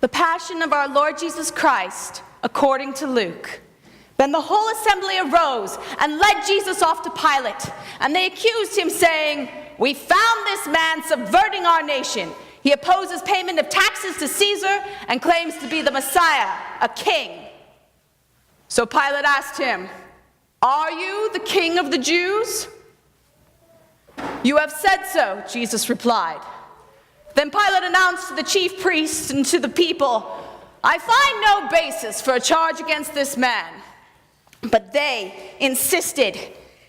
The Passion of our Lord Jesus Christ, according to Luke. Then the whole assembly arose and led Jesus off to Pilate, and they accused him, saying, "We found this man subverting our nation. He opposes payment of taxes to Caesar and claims to be the Messiah, a king." So Pilate asked him, "Are you the king of the Jews?" "You have said so," Jesus replied. Then Pilate announced to the chief priests and to the people, "I find no basis for a charge against this man." But they insisted,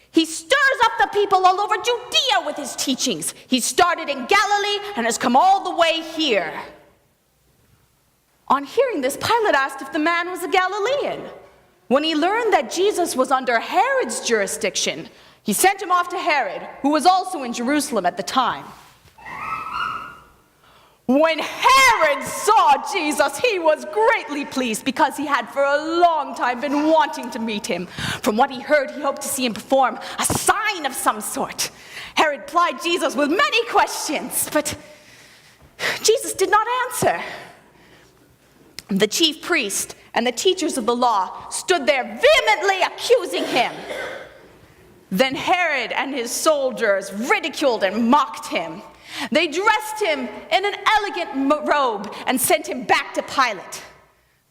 "He stirs up the people all over Judea with his teachings. He started in Galilee and has come all the way here." On hearing this, Pilate asked if the man was a Galilean. When he learned that Jesus was under Herod's jurisdiction, he sent him off to Herod, who was also in Jerusalem at the time. When Herod saw Jesus, he was greatly pleased because he had for a long time been wanting to meet him. From what he heard, he hoped to see him perform a sign of some sort. Herod plied Jesus with many questions, but Jesus did not answer. The chief priest and the teachers of the law stood there vehemently accusing him. Then Herod and his soldiers ridiculed and mocked him. They dressed him in an elegant robe and sent him back to Pilate.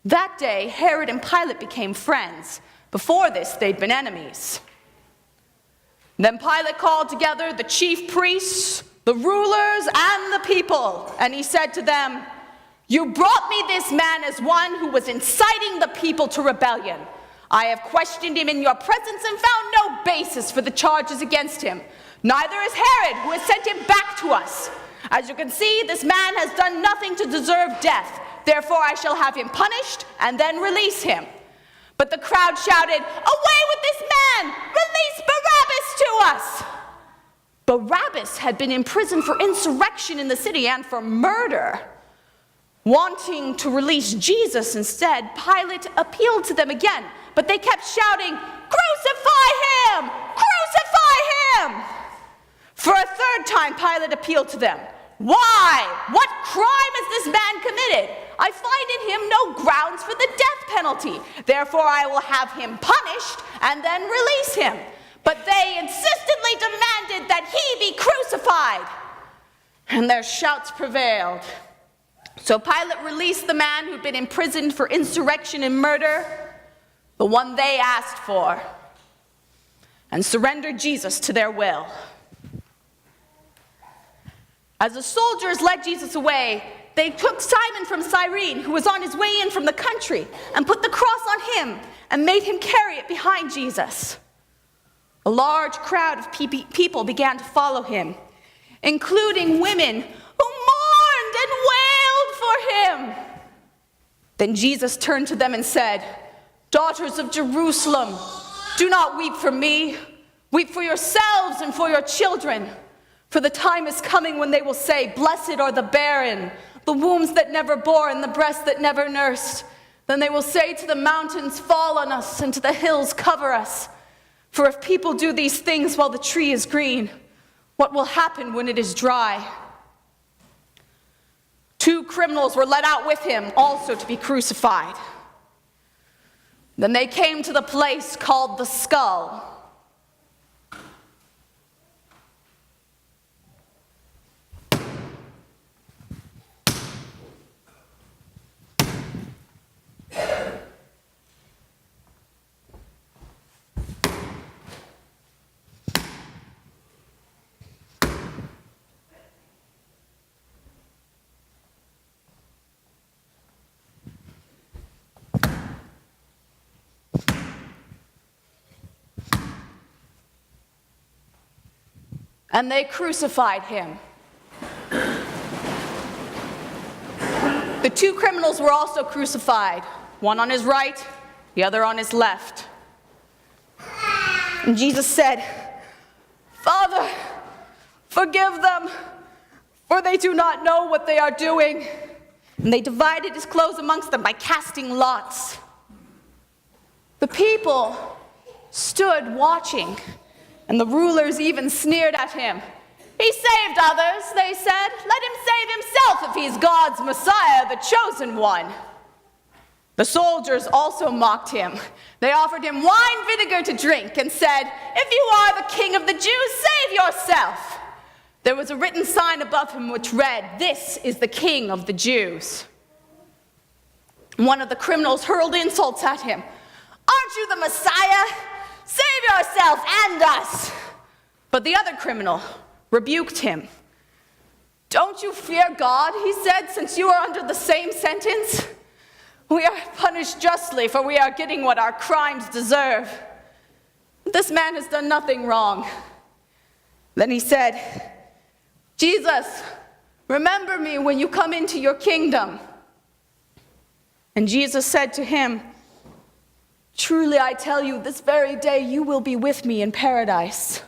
That day, Herod and Pilate became friends. Before this, they'd been enemies. Then Pilate called together the chief priests, the rulers, and the people, and he said to them, "You brought me this man as one who was inciting the people to rebellion. I have questioned him in your presence and found no basis for the charges against him. Neither is Herod, who has sent him back to us. As you can see, this man has done nothing to deserve death. Therefore I shall have him punished and then release him." But the crowd shouted, "Away with this man! Release Barabbas to us!" Barabbas had been in prison for insurrection in the city and for murder. Wanting to release Jesus instead, Pilate appealed to them again, but they kept shouting, "Crucify him! Crucify him!" For a third time, Pilate appealed to them. "Why? What crime has this man committed? I find in him no grounds for the death penalty. Therefore, I will have him punished and then release him." But they insistently demanded that he be crucified, and their shouts prevailed. So Pilate released the man who'd been imprisoned for insurrection and murder, the one they asked for, and surrendered Jesus to their will. As the soldiers led Jesus away, they took Simon from Cyrene, who was on his way in from the country, and put the cross on him and made him carry it behind Jesus. A large crowd of people began to follow him, including women who mourned and wailed for him. Then Jesus turned to them and said, "Daughters of Jerusalem, do not weep for me. Weep for yourselves and for your children. For the time is coming when they will say, 'Blessed are the barren, the wombs that never bore, and the breasts that never nursed.' Then they will say to the mountains, 'Fall on us,' and to the hills, 'Cover us.' For if people do these things while the tree is green, what will happen when it is dry?" 2 criminals were led out with him, also to be crucified. Then they came to the place called the Skull. And they crucified him. The 2 criminals were also crucified, one on his right, the other on his left. And Jesus said, "Father, forgive them, for they do not know what they are doing." And they divided his clothes amongst them by casting lots. The people stood watching, and the rulers even sneered at him. "He saved others," they said. "Let him save himself himself if he's God's Messiah, the chosen one. The soldiers also mocked him. They offered him wine vinegar to drink and said, "If you are the king of the Jews, save yourself." There was a written sign above him which read, "This is the King of the Jews." One of the criminals hurled insults at him. "Aren't you the Messiah? Save yourself and us." But the other criminal rebuked him. "Don't you fear God," he said, "since you are under the same sentence? We are punished justly, for we are getting what our crimes deserve. This man has done nothing wrong." Then he said, "Jesus, remember me when you come into your kingdom." And Jesus said to him, "Truly I tell you, this very day you will be with me in paradise."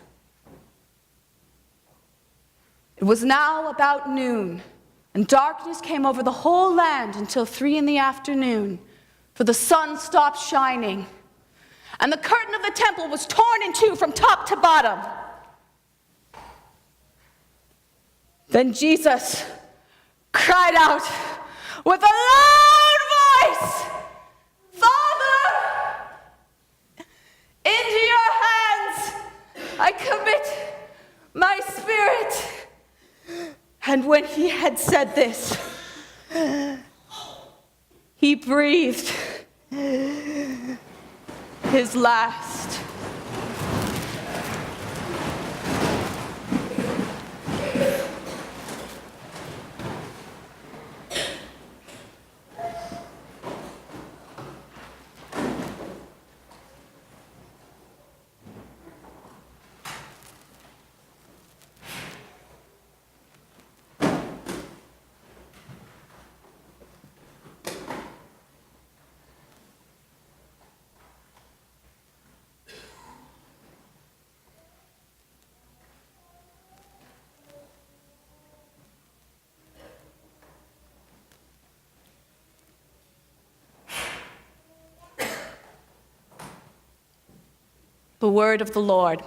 It was now about noon, and darkness came over the whole land until 3 p.m, for the sun stopped shining, and the curtain of the temple was torn in two from top to bottom. Then Jesus cried out with a loud voice, "Father, into your hands I commit my spirit." And when he had said this, he breathed his last. The word of the Lord.